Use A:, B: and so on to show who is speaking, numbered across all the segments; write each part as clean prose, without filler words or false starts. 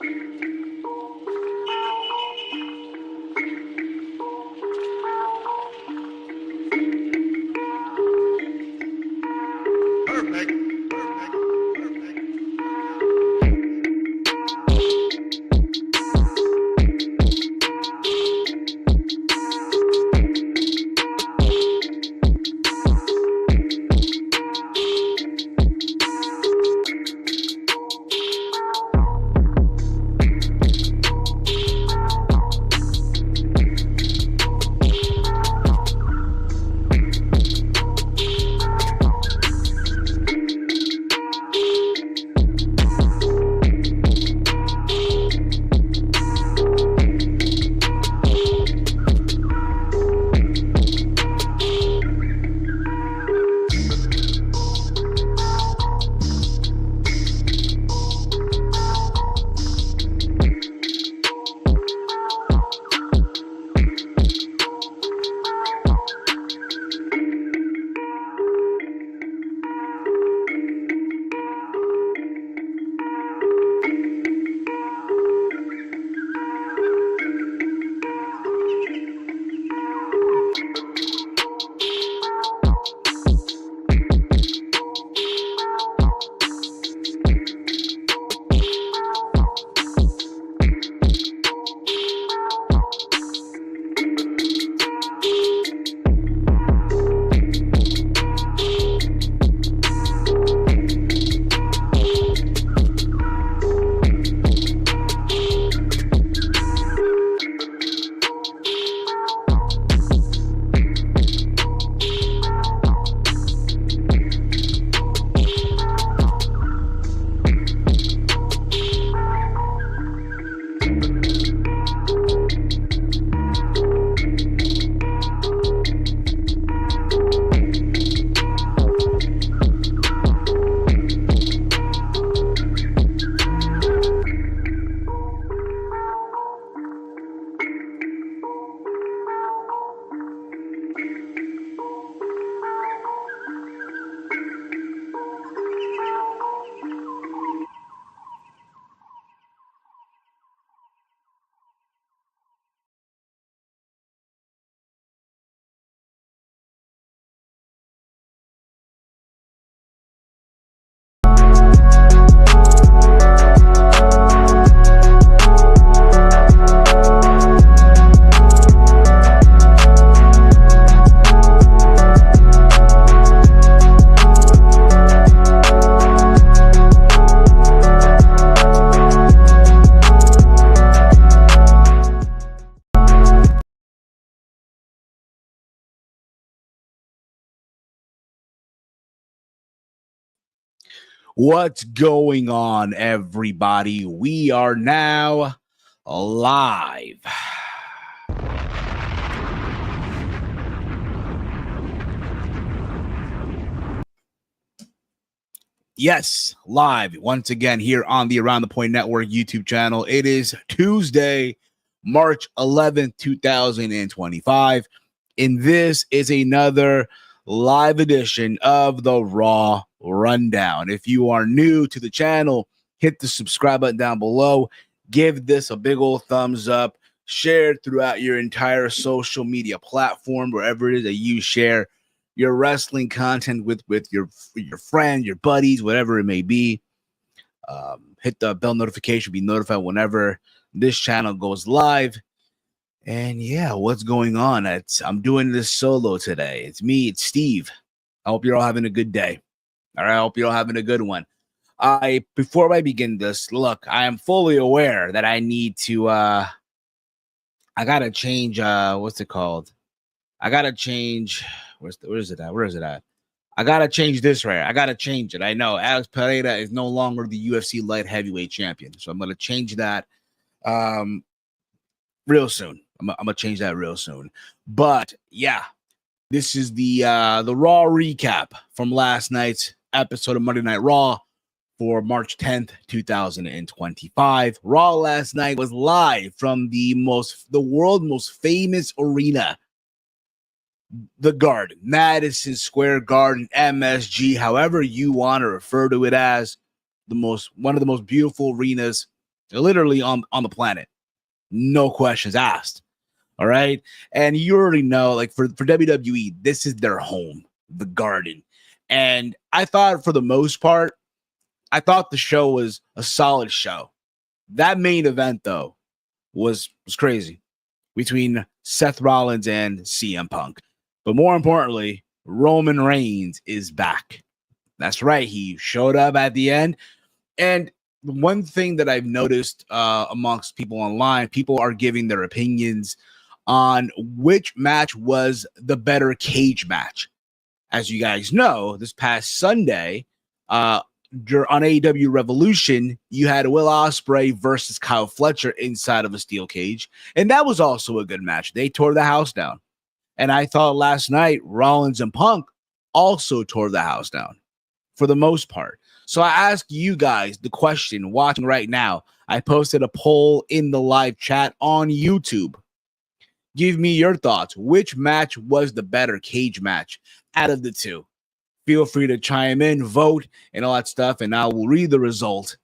A: Perfect.
B: What's going on, everybody? We are now live. Yes, live once again here on the Around the Point Network YouTube channel. It is Tuesday, March 11th, 2025, and this is another live edition of the Raw Rundown. If you are new to the channel, hit the subscribe button down below. Give this a big old thumbs up. Share it throughout your entire social media platform, wherever it is that you share your wrestling content with your friend, your buddies, whatever it may be. Hit the bell notification, be notified whenever this channel goes live. And yeah, what's going on? I'm doing this solo today. It's me, it's Steve. I hope you're all having a good day. All right, I hope you're all having a good one. Before I begin this, look, I am fully aware that I need to I gotta change what's it called? I gotta change where is it at? I gotta change this right. I gotta change it. I know Alex Pereira is no longer the UFC light heavyweight champion. So I'm gonna change that real soon. I'm gonna change that real soon. But yeah, this is the Raw recap from last night's episode of Monday Night Raw for March 10th, 2025. Raw last night was live from the world's most famous arena, the Garden, Madison Square Garden, MSG, however you want to refer to it as, one of the most beautiful arenas literally on the planet. No questions asked. All right. And you already know, like for WWE, this is their home, the Garden. And I thought for the most part, I thought the show was a solid show. That main event, though, was crazy between Seth Rollins and CM Punk. But more importantly, Roman Reigns is back. That's right. He showed up at the end. And one thing that I've noticed amongst people online, people are giving their opinions on which match was the better cage match. As you guys know, this past Sunday, on AEW Revolution, you had Will Ospreay versus Kyle Fletcher inside of a steel cage, and that was also a good match. They tore the house down. And I thought last night, Rollins and Punk also tore the house down for the most part. So I ask you guys the question watching right now. I posted a poll in the live chat on YouTube. Give me your thoughts. Which match was the better cage match out of the two? Feel free to chime in, vote, and all that stuff, and I will read the result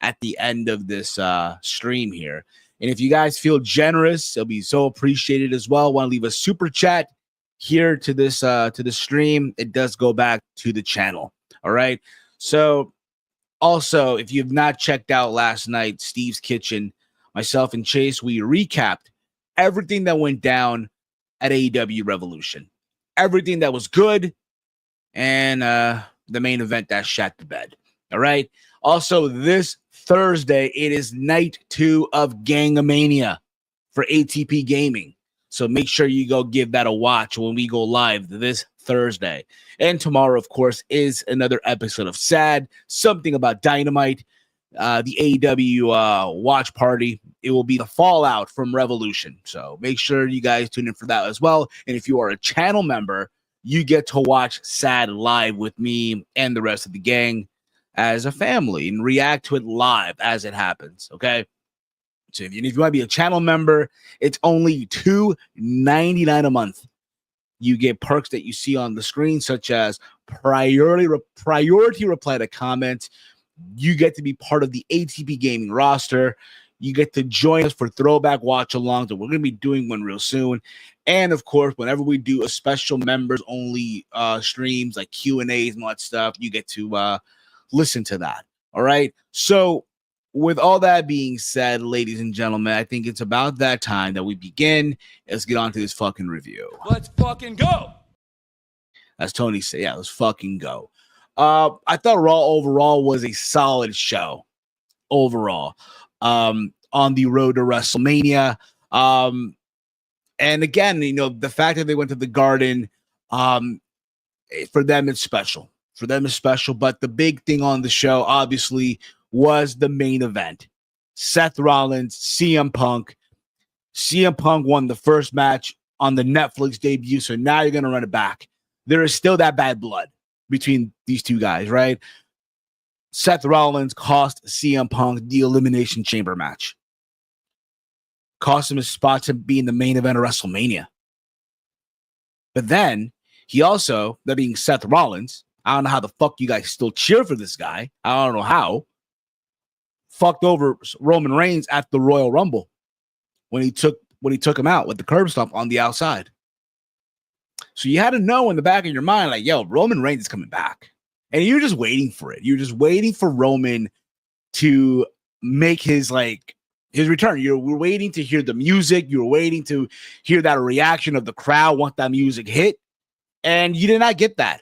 B: at the end of this stream here. And if you guys feel generous, it'll be so appreciated as well. Want to leave a super chat here to this stream? It does go back to the channel. All right. So also, if you've not checked out last night, Steve's Kitchen, myself and Chase, we recapped everything that went down at AEW Revolution. Everything that was good and the main event that shat the bed. All right. Also, this Thursday, it is night 2 of Gangamania for ATP Gaming. So make sure you go give that a watch when we go live this Thursday. And tomorrow, of course, is another episode of SAD, something about Dynamite, the AEW watch party. It will be the fallout from Revolution. So make sure you guys tune in for that as well. And if you are a channel member, you get to watch SAD live with me and the rest of the gang as a family and react to it live as it happens. Okay. So if you want to be a channel member, it's only $2.99 a month. You get perks that you see on the screen, such as priority reply to comments. You get to be part of the ATP Gaming roster. You get to join us for throwback watch-alongs that we're going to be doing one real soon. And, of course, whenever we do a special members-only streams like Q&As and all that stuff, you get to listen to that. All right? So with all that being said, ladies and gentlemen, I think it's about that time that we begin. Let's get on to this fucking review.
A: Let's fucking go.
B: As Tony said, yeah, let's fucking go. I thought Raw overall was a solid show. Overall, on the road to WrestleMania. And again, the fact that they went to the Garden, for them, it's special. For them, it's special. But the big thing on the show, obviously, was the main event. Seth Rollins, CM Punk. CM Punk won the first match on the Netflix debut, so now you're going to run it back. There is still that bad blood between these two guys, right? Seth Rollins cost CM Punk the Elimination Chamber match. Cost him his spot to be in the main event of WrestleMania. But then, he also, that being Seth Rollins, I don't know how the fuck you guys still cheer for this guy. I don't know how. Fucked over Roman Reigns at the Royal Rumble when he took him out with the curb stomp on the outside. So you had to know in the back of your mind, like, yo, Roman Reigns is coming back. And you're just waiting for it. You're just waiting for Roman to make his return. We're waiting to hear the music. You're waiting to hear that reaction of the crowd once that music hit. And you did not get that.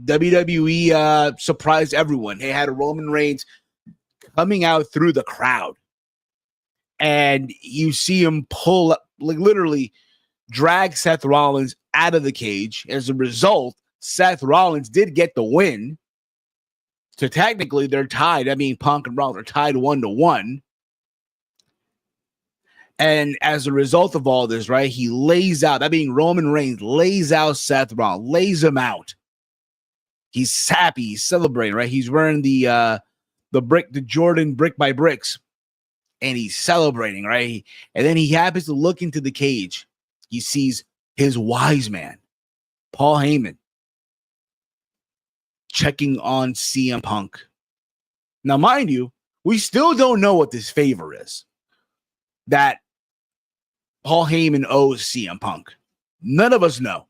B: WWE surprised everyone. They had a Roman Reigns coming out through the crowd. And you see him pull up, literally drag Seth Rollins out of the cage. As a result, Seth Rollins did get the win. So technically, they're tied. I mean, Punk and Rollins are tied 1-1. And as a result of all this, right, he lays out, that being Roman Reigns, lays out Seth Rollins, lays him out. He's happy, he's celebrating, right? He's wearing the Jordan brick by bricks, and he's celebrating, right? And then he happens to look into the cage. He sees his wise man, Paul Heyman, checking on CM Punk. Now, mind you, We still don't know what this favor is that Paul Heyman owes CM Punk. None of us know.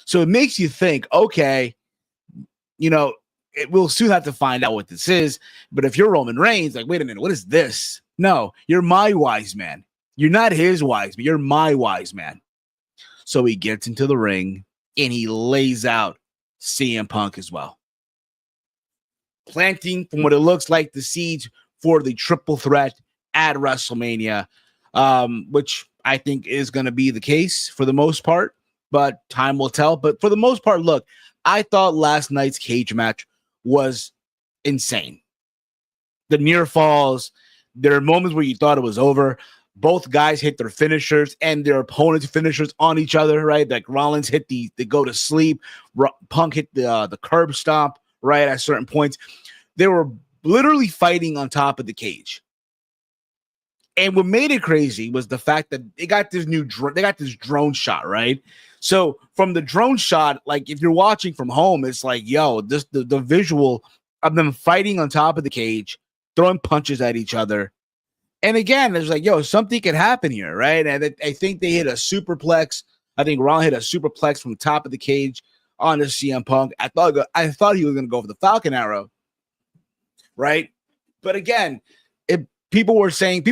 B: So it makes you think, okay, we'll soon have to find out what this is. But if you're Roman Reigns, like, wait a minute, what is this? No, you're my wise man. You're not his wise man. You're my wise man. So he gets into the ring and he lays out CM Punk as well, planting from what it looks like the seeds for the triple threat at WrestleMania, which I think is going to be the case for the most part, but time will tell. But for the most part, look, I thought last night's cage match was insane. The near falls, there are moments where you thought it was over. Both guys hit their finishers and their opponents' finishers on each other, right? Like Rollins hit the go to sleep. Punk hit the curb stomp, right, at certain points. They were literally fighting on top of the cage. And what made it crazy was the fact that they got this drone shot, right? So from the drone shot, like if you're watching from home, it's like, yo, the visual of them fighting on top of the cage, throwing punches at each other. And again, it's like, yo, something could happen here, right? And I think they hit a superplex. I think Ron hit a superplex from the top of the cage on the CM Punk. I thought he was going to go for the Falcon Arrow, right? But again, people were saying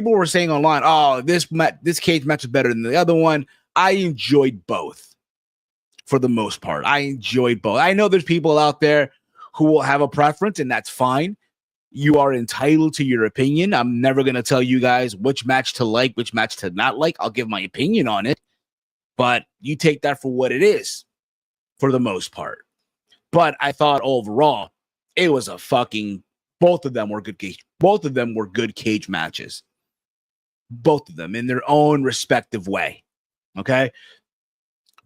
B: online, oh, this cage match is better than the other one. I enjoyed both for the most part. I enjoyed both. I know there's people out there who will have a preference, and that's fine. You are entitled to your opinion. I'm never going to tell you guys which match to like, which match to not like. I'll give my opinion on it, but you take that for what it is for the most part. But I thought overall, it was both of them were good cage matches. Both of them in their own respective way. Okay.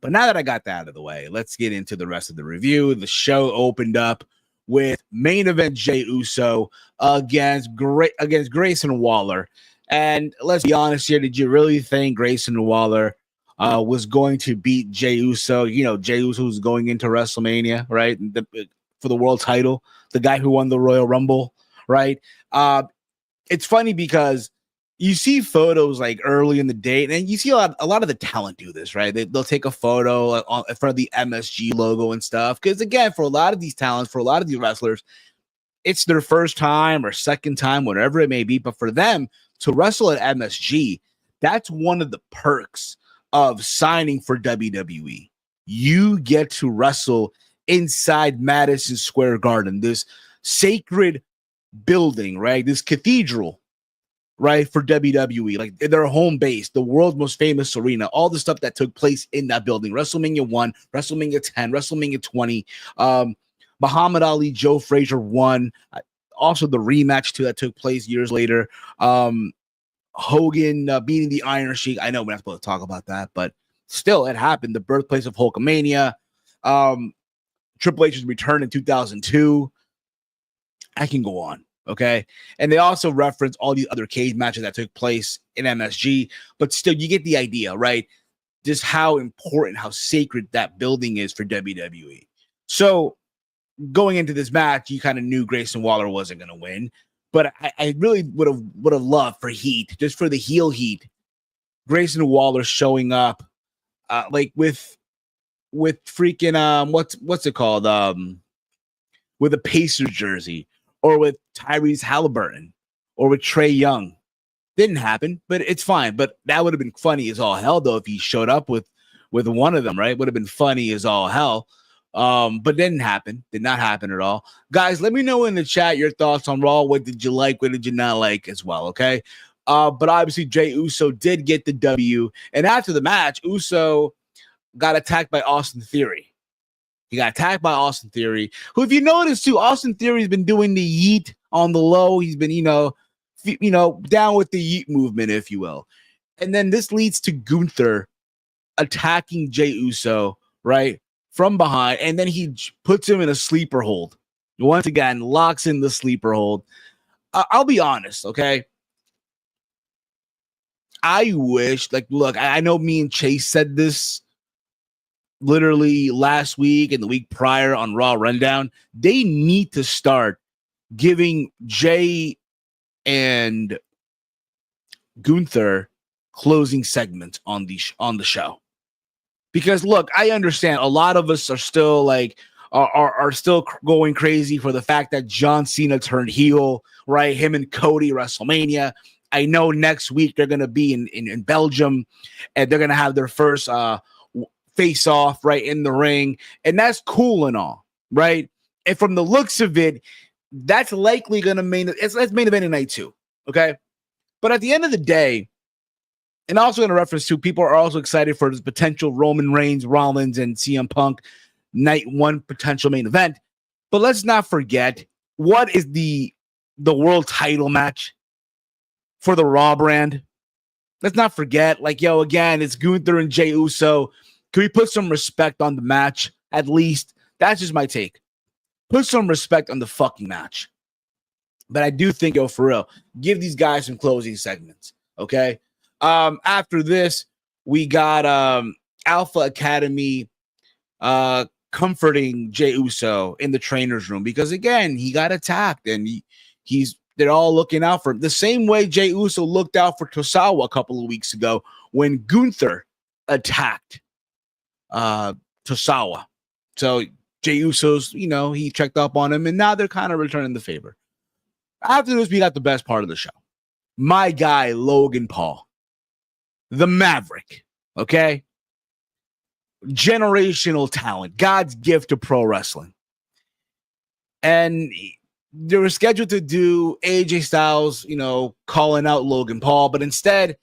B: But now that I got that out of the way, let's get into the rest of the review. The show opened up with main event Jey Uso against Grayson Waller. And let's be honest here, did you really think Grayson Waller was going to beat Jey Uso? You know, Jey Uso was going into WrestleMania, right? For the world title, the guy who won the Royal Rumble, right? It's funny because you see photos like early in the day, and you see a lot of the talent do this, right? They'll take a photo in front of the MSG logo and stuff. Because again, for a lot of these talents, for a lot of these wrestlers, it's their first time or second time, whatever it may be. But for them to wrestle at MSG, that's one of the perks of signing for WWE. You get to wrestle inside Madison Square Garden, this sacred building, right? This cathedral, right, for WWE, like their home base, the world's most famous arena, all the stuff that took place in that building. WrestleMania 1, WrestleMania 10, WrestleMania 20, Muhammad Ali, Joe Frazier won. Also the rematch too that took place years later. Hogan beating the Iron Sheik. I know we're not supposed to talk about that, but still it happened. The birthplace of Hulkamania. Triple H's return in 2002. I can go on. Okay. And they also reference all these other cage matches that took place in MSG, but still you get the idea, right? Just how important, how sacred that building is for WWE. So going into this match, you kind of knew Grayson Waller wasn't going to win, but I really would have loved for heat, just for the heel heat, Grayson Waller showing up like with freaking what's it called? With a Pacers jersey, or with Tyrese Halliburton, or with Trae Young. Didn't happen, but it's fine. But that would have been funny as all hell, though, if he showed up with one of them, right? Would have been funny as all hell. But didn't happen. Did not happen at all. Guys, let me know in the chat your thoughts on Raw. What did you like? What did you not like as well, okay? But obviously, Jey Uso did get the W. And after the match, Uso got attacked by Austin Theory. He got attacked by Austin Theory, who, if you notice too, Austin Theory's been doing the yeet on the low. He's been, down with the yeet movement, if you will. And then this leads to Gunther attacking Jey Uso, right, from behind. And then he puts him in a sleeper hold. Once again, locks in the sleeper hold. I'll be honest, okay? I wish, look, I know me and Chase said this literally last week and the week prior on Raw Rundown. They need to start giving Jey and Gunther closing segments on the show. Because look, I understand a lot of us are still like are still going crazy for the fact that John Cena turned heel, right? Him and Cody WrestleMania. I know next week they're gonna be in Belgium, and they're gonna have their first face off right in the ring, and that's cool and all, right? And from the looks of it, that's likely gonna that's main event night too, okay? But at the end of the day, and also in a reference to people are also excited for this potential Roman Reigns, Rollins, and CM Punk night one potential main event. But let's not forget, what is the world title match for the Raw brand? Let's not forget, like, yo, again, it's Gunther and Jey Uso. Can we put some respect on the match? At least that's just my take. Put some respect on the fucking match. But I do think, yo, for real, give these guys some closing segments, okay? After this, we got Alpha Academy comforting Jey Uso in the trainer's room because, again, he got attacked and they're all looking out for him. The same way Jey Uso looked out for Tosawa a couple of weeks ago when Gunther attacked Tosawa. So Jey Uso's, he checked up on him, and now they're kind of returning the favor. After this, we got the best part of the show. My guy, Logan Paul, the Maverick, okay? Generational talent, God's gift to pro wrestling. And they were scheduled to do AJ Styles, calling out Logan Paul, but instead,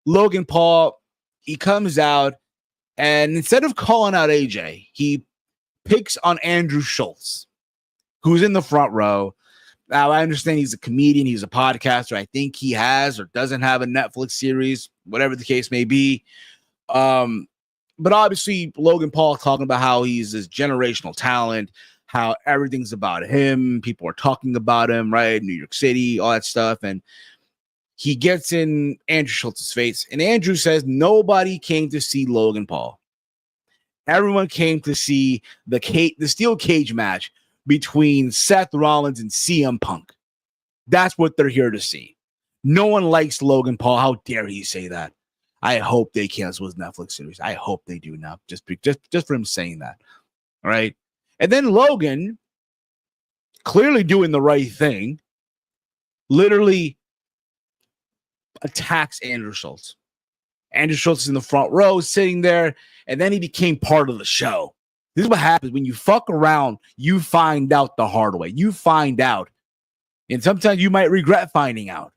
B: Logan Paul, he comes out, and instead of calling out AJ, he picks on Andrew Schultz, who's in the front row. Now, I understand he's a comedian, he's a podcaster. I think he has or doesn't have a Netflix series, whatever the case may be. But obviously, Logan Paul talking about how he's this generational talent, how everything's about him. People are talking about him, right? New York City, all that stuff. And he gets in Andrew Schultz's face, and Andrew says nobody came to see Logan Paul. Everyone came to see the steel cage match between Seth Rollins and CM Punk. That's what they're here to see. No one likes Logan Paul. How dare he say that? I hope they cancel his Netflix series. I hope they do now, just for him saying that. All right. And then Logan, clearly doing the right thing, literally attacks Andrew Schultz. Andrew Schultz is in the front row, sitting there, and then he became part of the show. This is what happens when you fuck around. You find out the hard way. You find out, and sometimes you might regret finding out.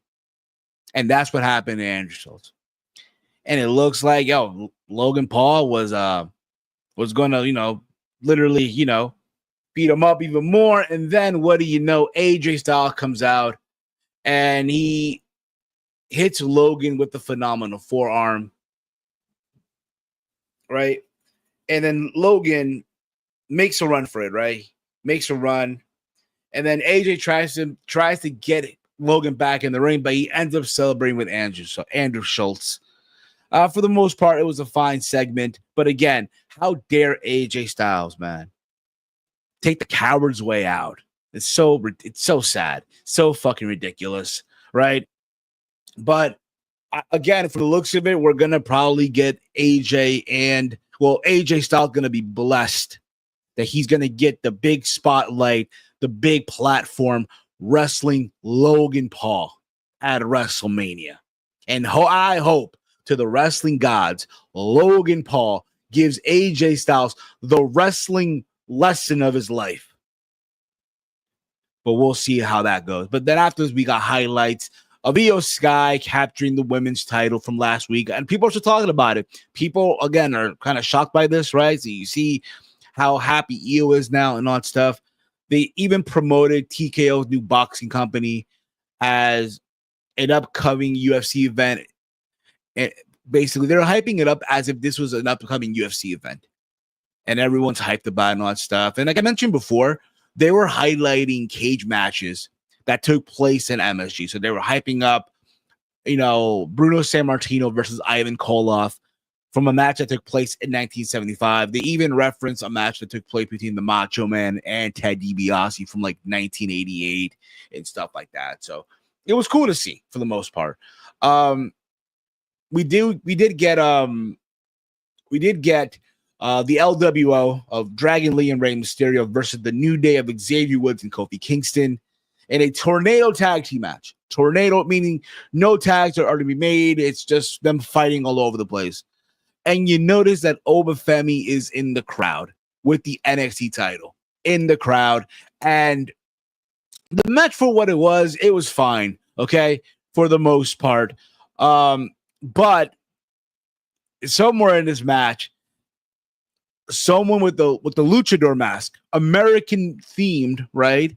B: And that's what happened to Andrew Schultz. And it looks like, Logan Paul was going to, literally, beat him up even more. And then what do you know? AJ Styles comes out and he hits Logan with the phenomenal forearm. Right. And then Logan makes a run for it, right? Makes a run. And then AJ tries to get Logan back in the ring, but he ends up celebrating with Andrew Schultz. For the most part, it was a fine segment. But again, how dare AJ Styles, man, take the coward's way out? It's so sad. So fucking ridiculous, right? But again, for the looks of it, we're going to probably get AJ Styles going to be blessed that he's going to get the big spotlight, the big platform, wrestling Logan Paul at WrestleMania. And I hope to the wrestling gods, Logan Paul gives AJ Styles the wrestling lesson of his life. But we'll see how that goes. But then afterwards, we got highlights of Io Sky capturing the women's title from last week. And people are still talking about it. People, again, are kind of shocked by this, right? So you see how happy Io is now and all that stuff. They even promoted TKO's new boxing company as an upcoming UFC event. And basically, they're hyping it up as if this was an upcoming UFC event. And everyone's hyped about it and all that stuff. And like I mentioned before, they were highlighting cage matches that took place in MSG. So they were hyping up, Bruno Sammartino versus Ivan Koloff from a match that took place in 1975. They even referenced a match that took place between the Macho Man and Ted DiBiase from like 1988 and stuff like that. So it was cool to see for the most part. We did get the LWO of Dragon Lee and Rey Mysterio versus the New Day of Xavier Woods and Kofi Kingston in a tornado tag team match. Tornado meaning no tags are to be made. It's just them fighting all over the place. And you notice that Obafemi is in the crowd with the NXT title in the crowd. And the match, for what it was fine, okay, for the most part. But somewhere in this match, someone with the luchador mask, American themed, right?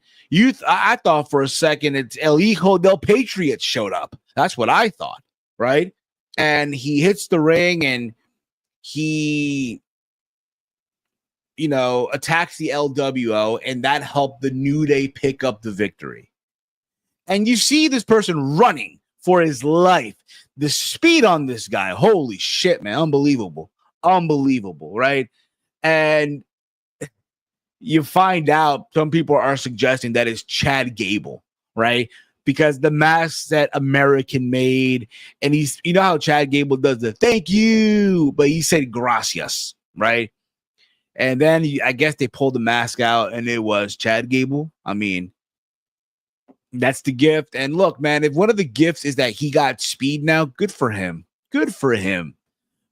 B: I thought for a second it's El Hijo del Patriot showed up. That's what I thought, right? And he hits the ring and he, attacks the LWO, and that helped the New Day pick up the victory. And you see this person running for his life. The speed on this guy, holy shit, man, unbelievable, right? And you find out some people are suggesting that it's Chad Gable, right? Because the mask that American made, and he's, how Chad Gable does the thank you, but he said gracias, right? And then I guess they pulled the mask out and it was Chad Gable. I mean, that's the gift. And look, man, if one of the gifts is that he got speed now, good for him. Good for him.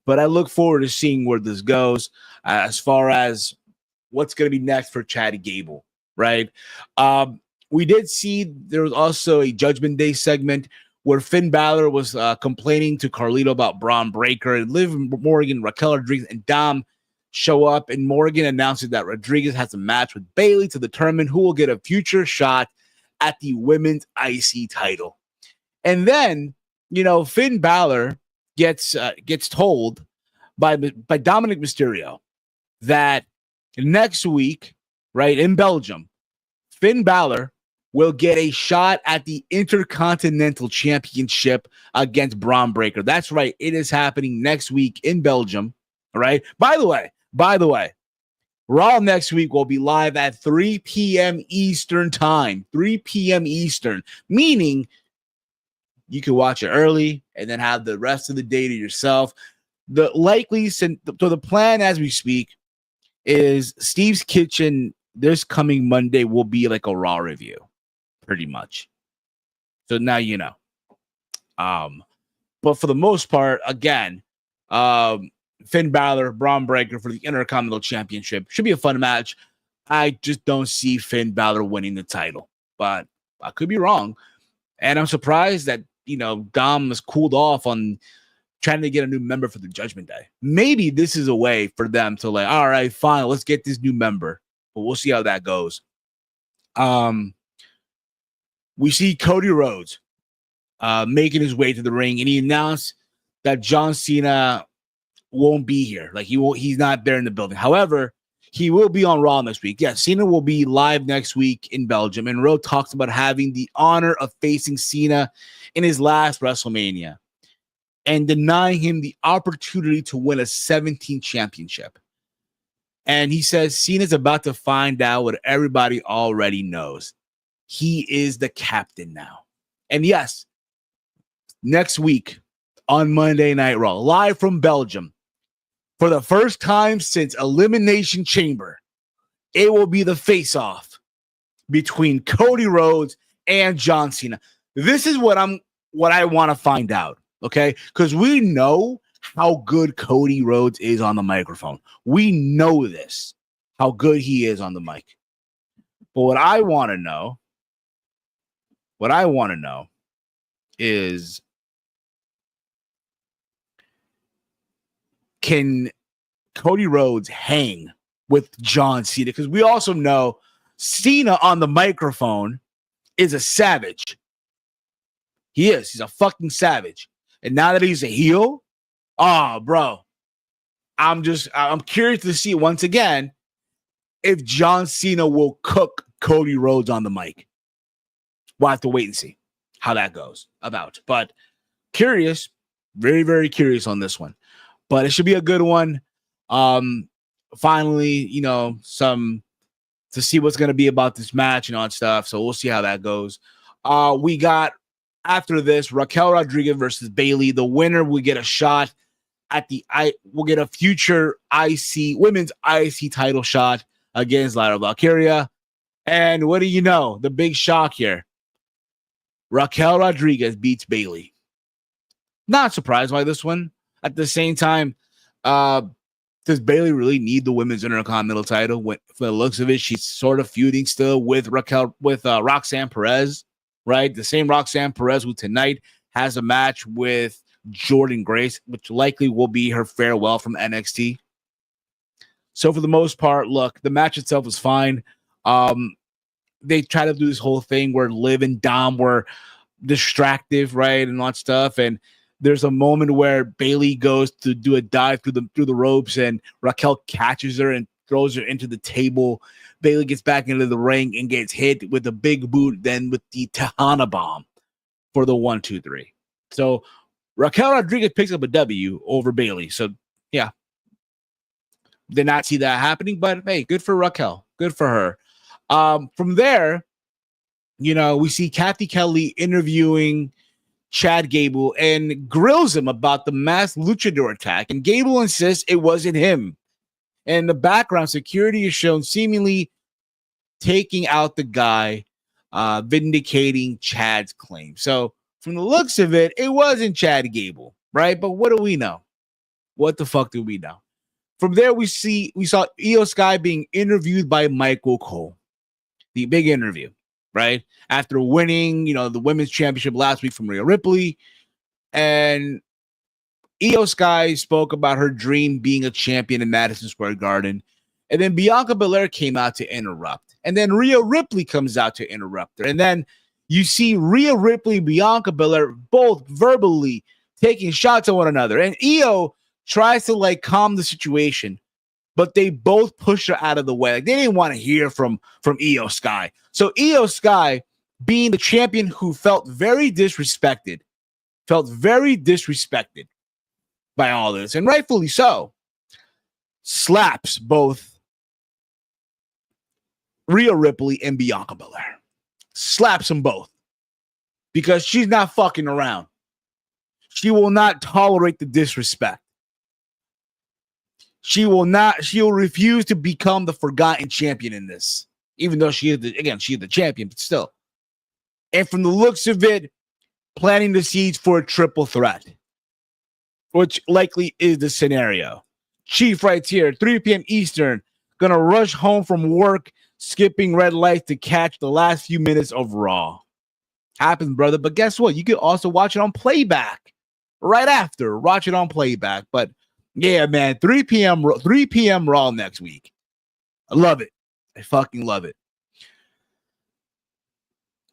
B: But I look forward to seeing where this goes as far as what's going to be next for Chad Gable, right? We did see there was also a Judgment Day segment where Finn Balor was complaining to Carlito about Braun Breaker, and Liv Morgan, Raquel Rodriguez, and Dom show up, and Morgan announces that Rodriguez has a match with Bayley to determine who will get a future shot at the women's IC title. And then, Finn Balor gets told by Dominic Mysterio that next week, right, in Belgium, Finn Balor will get a shot at the Intercontinental Championship against Braun Breaker. That's right. It is happening next week in Belgium. All right. By the way, Raw next week will be live at 3 p.m. Eastern time. 3 p.m. Eastern, meaning you can watch it early and then have the rest of the day to yourself. The plan as we speak is Steve's Kitchen this coming Monday will be like a Raw review, pretty much. So now you know. But for the most part, again, Finn Balor, Braun Breaker for the Intercontinental Championship should be a fun match. I just don't see Finn Balor winning the title, but I could be wrong. And I'm surprised that, Dom has cooled off on trying to get a new member for the Judgment Day. Maybe this is a way for them to all right, fine, let's get this new member, but we'll see how that goes. We see Cody Rhodes making his way to the ring, and he announced that John Cena won't be here. He's not there in the building. However, he will be on Raw next week. Yeah, Cena will be live next week in Belgium, and Rhodes talks about having the honor of facing Cena in his last WrestleMania and denying him the opportunity to win a 17th championship. And he says Cena's about to find out what everybody already knows. He is the captain now. And yes, next week on Monday Night Raw, live from Belgium, for the first time since Elimination Chamber, it will be the face-off between Cody Rhodes and John Cena. This is what I want to find out, okay? Because we know how good Cody Rhodes is on the microphone. We know this, how good he is on the mic. But what I want to know is, can Cody Rhodes hang with John Cena? Because we also know Cena on the microphone is a savage. He is. He's a fucking savage. And now that he's a heel, bro, I'm curious to see once again if John Cena will cook Cody Rhodes on the mic. We'll have to wait and see how that goes about. But curious, very, very curious on this one. But it should be a good one. Finally, some to see what's going to be about this match and all that stuff. So we'll see how that goes. We got After this, Raquel Rodriguez versus Bayley. The winner will get a shot at we'll get a future women's IC title shot against Lyra Valkyria. And what do you know? The big shock here. Raquel Rodriguez beats Bayley. Not surprised by this one. At the same time, does Bayley really need the women's Intercontinental title? For the looks of it, she's sort of feuding still with Roxanne Perez, right? The same Roxanne Perez who tonight has a match with Jordan Grace, which likely will be her farewell from NXT. So for the most part, look, the match itself was fine. They try to do this whole thing where Liv and Dom were distractive, right, and all that stuff. And there's a moment where Bayley goes to do a dive through the ropes, and Raquel catches her and throws her into the table. Bayley gets back into the ring and gets hit with a big boot, then with the Tejana bomb for the 1-2-3. So Raquel Rodriguez picks up a W over Bayley. So yeah, did not see that happening, but hey, good for Raquel, good for her. From there, we see Kathy Kelly interviewing Chad Gable and grills him about the mass luchador attack. And Gable insists it wasn't him. And in the background, security is shown seemingly taking out the guy, vindicating Chad's claim. So from the looks of it, it wasn't Chad Gable, right? But what do we know? What the fuck do we know? From there, we saw Io Sky being interviewed by Michael Cole. The big interview, right? After winning, the women's championship last week from Rhea Ripley. And Io Sky spoke about her dream being a champion in Madison Square Garden. And then Bianca Belair came out to interrupt. And then Rhea Ripley comes out to interrupt her. And then you see Rhea Ripley and Bianca Belair both verbally taking shots at one another. And Io tries to calm the situation, but they both push her out of the way. They didn't want to hear from Io Sky. So Io Sky, being the champion who felt very disrespected by all this, and rightfully so, slaps both Rhea Ripley and Bianca Belair. Slaps them both because she's not fucking around. She will not tolerate the disrespect. She'll refuse to become the forgotten champion in this, even though she is the champion, but still. And from the looks of it, planting the seeds for a triple threat, which likely is the scenario. Chief writes here, 3 p.m. Eastern, gonna rush home from work, skipping red lights to catch the last few minutes of Raw. Happens, brother, but guess what? You could also watch it on playback right after. Watch it on playback, but yeah, man, 3 p.m. Raw next week. I love it. I fucking love it.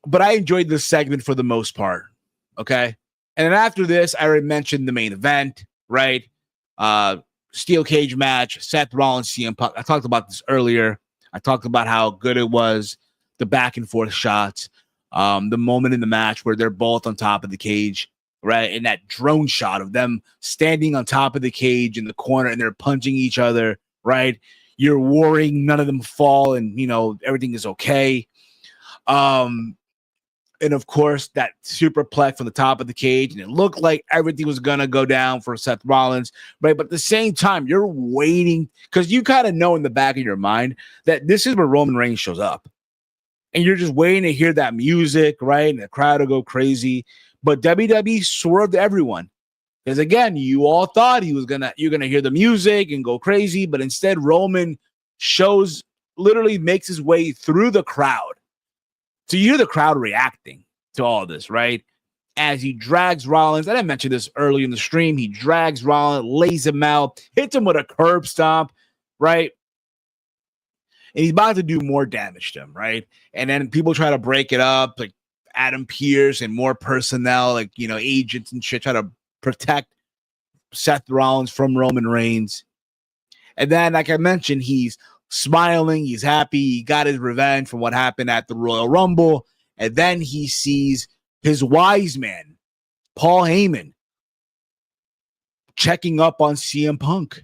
B: But I enjoyed this segment for the most part, okay? And then after this, I already mentioned the main event, right? Steel cage match, Seth Rollins, CM Punk. I talked about this earlier. I talked about how good it was, the back and forth shots, the moment in the match where they're both on top of the cage, right? And that drone shot of them standing on top of the cage in the corner and they're punching each other, right? You're worrying none of them fall and, everything is okay. And of course, that superplex from the top of the cage, and it looked like everything was going to go down for Seth Rollins, right? But at the same time, you're waiting because you kind of know in the back of your mind that this is where Roman Reigns shows up. And you're just waiting to hear that music, right? And the crowd will go crazy. But WWE swerved everyone. Because again, you all thought you're gonna hear the music and go crazy, but instead Roman literally makes his way through the crowd. So you hear the crowd reacting to all this, right? As he drags Rollins, and I mentioned this early in the stream, he drags Rollins, lays him out, hits him with a curb stomp, right? And he's about to do more damage to him, right? And then people try to break it up, like Adam Pearce and more personnel, agents and shit, try to protect Seth Rollins from Roman Reigns. And then, like I mentioned, he's smiling, he's happy, he got his revenge for what happened at the Royal Rumble, and then he sees his wise man, Paul Heyman, checking up on CM Punk.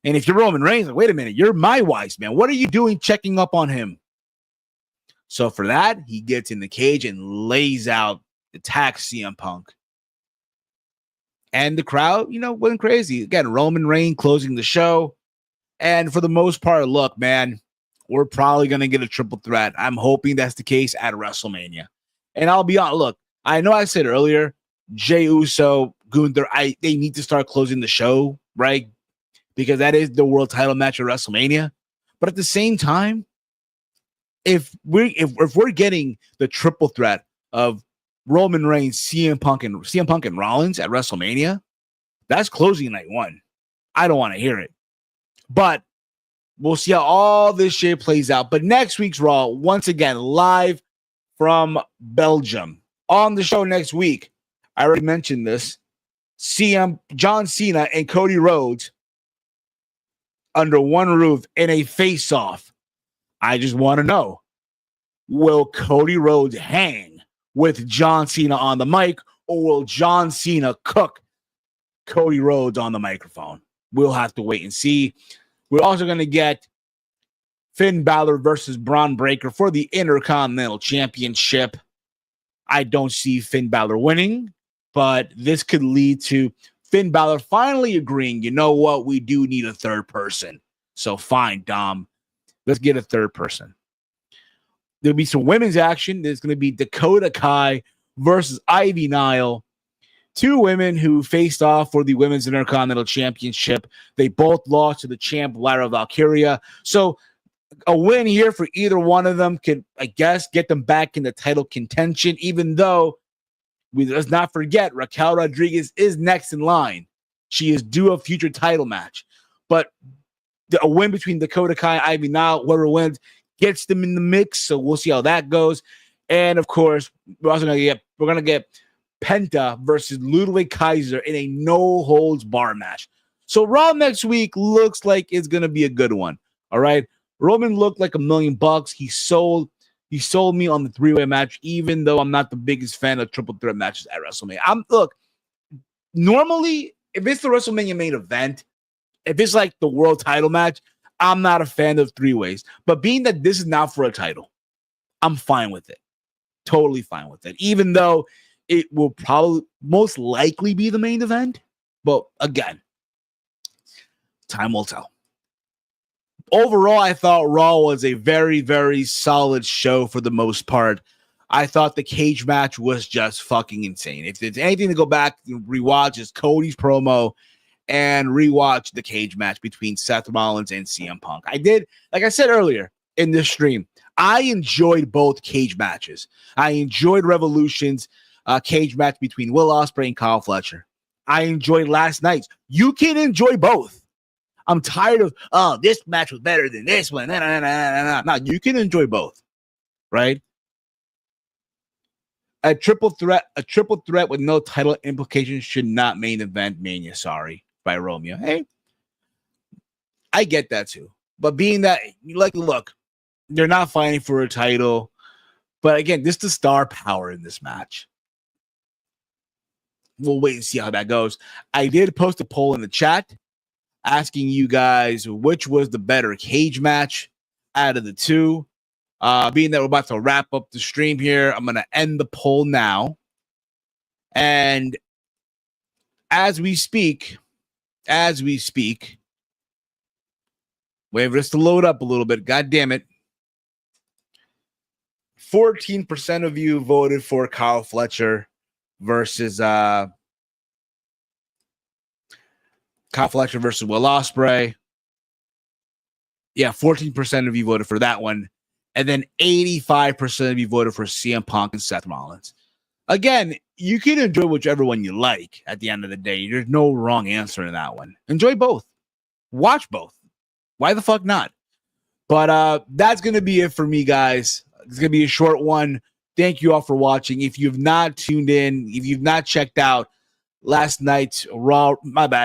B: And if you're Roman Reigns, wait a minute, you're my wise man. What are you doing checking up on him? So for that, he gets in the cage and lays out attack CM Punk. And the crowd, went crazy. Again, Roman Reigns closing the show. And for the most part, look, man, we're probably going to get a triple threat. I'm hoping that's the case at WrestleMania. And I'll be honest, look, I know I said earlier, Jey Uso, Gunther, they need to start closing the show, right? Because that is the world title match at WrestleMania. But at the same time, if we're getting the triple threat of Roman Reigns, CM Punk, and Rollins at WrestleMania, that's closing night one. I don't want to hear it. But we'll see how all this shit plays out. But next week's Raw, once again, live from Belgium. On the show next week, I already mentioned this, John Cena and Cody Rhodes under one roof in a face-off. I just want to know, will Cody Rhodes hang with John Cena on the mic, or will John Cena cook Cody Rhodes on the microphone? We'll have to wait and see. We're also going to get Finn Balor versus Braun Breaker for the Intercontinental Championship. I don't see Finn Balor winning, but this could lead to Finn Balor finally agreeing, you know what, we do need a third person. So fine, Dom, let's get a third person. There'll be some women's action. There's going to be Dakota Kai versus Ivy Nile. Two women who faced off for the Women's Intercontinental Championship. They both lost to the champ, Lyra Valkyria. So a win here for either one of them could, I guess, get them back in the title contention, even though let's not forget Raquel Rodriguez is next in line. She is due a future title match. But a win between Dakota Kai and Ivy Nile, whoever wins, gets them in the mix. So we'll see how that goes. And of course, we're also going to get Penta versus Ludwig Kaiser in a no-holds-bar match. So Raw next week looks like it's going to be a good one. All right. Roman looked like $1 million. He sold me on the three-way match, even though I'm not the biggest fan of triple threat matches at WrestleMania. Look, normally, if it's the WrestleMania main event, if it's like the world title match, I'm not a fan of three-ways. But being that this is not for a title, I'm fine with it. Totally fine with it. Even though it will probably most likely be the main event. But again, time will tell. Overall, I thought Raw was a very, very solid show for the most part. I thought the cage match was just fucking insane. If there's anything to go back and rewatch, is Cody's promo and rewatch the cage match between Seth Rollins and CM Punk. I did, like I said earlier in this stream, I enjoyed both cage matches. I enjoyed Revolution's cage match between Will Ospreay and Kyle Fletcher. I enjoyed last night's. You can enjoy both. I'm tired of, this match was better than this one. No, you can enjoy both, right? A triple threat with no title implications should not main event Mania. Sorry, by Romeo. Hey, I get that too. But being that, look, they're not fighting for a title. But again, this is the star power in this match. We'll wait and see how that goes. I did post a poll in the chat asking you guys which was the better cage match out of the two. Being that we're about to wrap up the stream here, I'm going to end the poll now. And as we speak, wait for this to load up a little bit. God damn it. 14% of you voted for Kyle Fletcher versus Will Ospreay. Yeah, 14% of you voted for that one. And then 85% of you voted for CM Punk and Seth Rollins. Again, you can enjoy whichever one you like at the end of the day. There's no wrong answer in that one. Enjoy both. Watch both. Why the fuck not? But that's going to be it for me, guys. It's going to be a short one. Thank you all for watching. If you've not tuned in, if you've not checked out last night's Raw,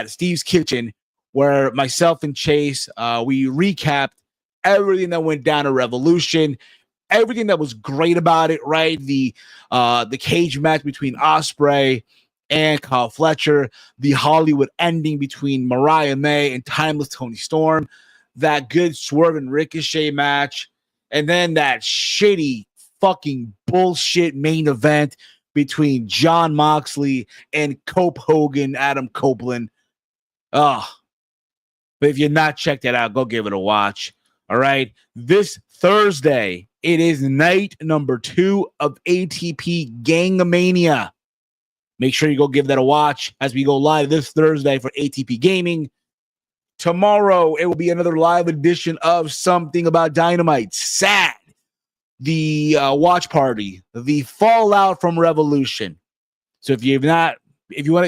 B: Steve's Kitchen, where myself and Chase, we recapped everything that went down at Revolution, everything that was great about it, right? The cage match between Ospreay and Kyle Fletcher, the Hollywood ending between Mariah May and Timeless Toni Storm, that good Swerve and Ricochet match, and then that shitty fucking bullshit main event between John Moxley and Cope Hogan, Adam Copeland. Oh, but if you're not checked that out, go give it a watch. All right. This Thursday, it is night number 2 of ATP Gangamania. Make sure you go give that a watch as we go live this Thursday for ATP Gaming. Tomorrow, it will be another live edition of Something About Dynamite. Sad. The watch party, the fallout from Revolution. So if you want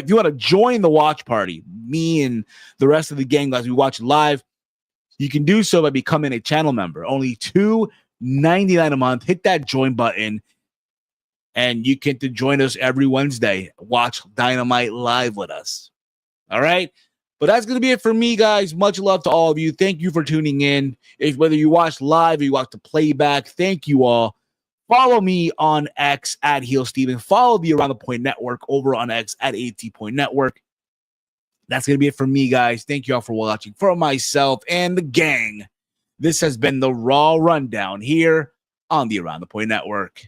B: to join the watch party, me and the rest of the gang as we watch it live, you can do so by becoming a channel member. Only $2.99 a month. Hit that join button, and you can join us every Wednesday. Watch Dynamite live with us. All right? But that's going to be it for me, guys. Much love to all of you. Thank you for tuning in. Whether you watch live or you watch the playback, thank you all. Follow me on X at HeelSteven. Follow the Around the Point Network over on X at AT.Network. That's going to be it for me, guys. Thank you all for watching. For myself and the gang, this has been the Raw Rundown here on the Around the Point Network.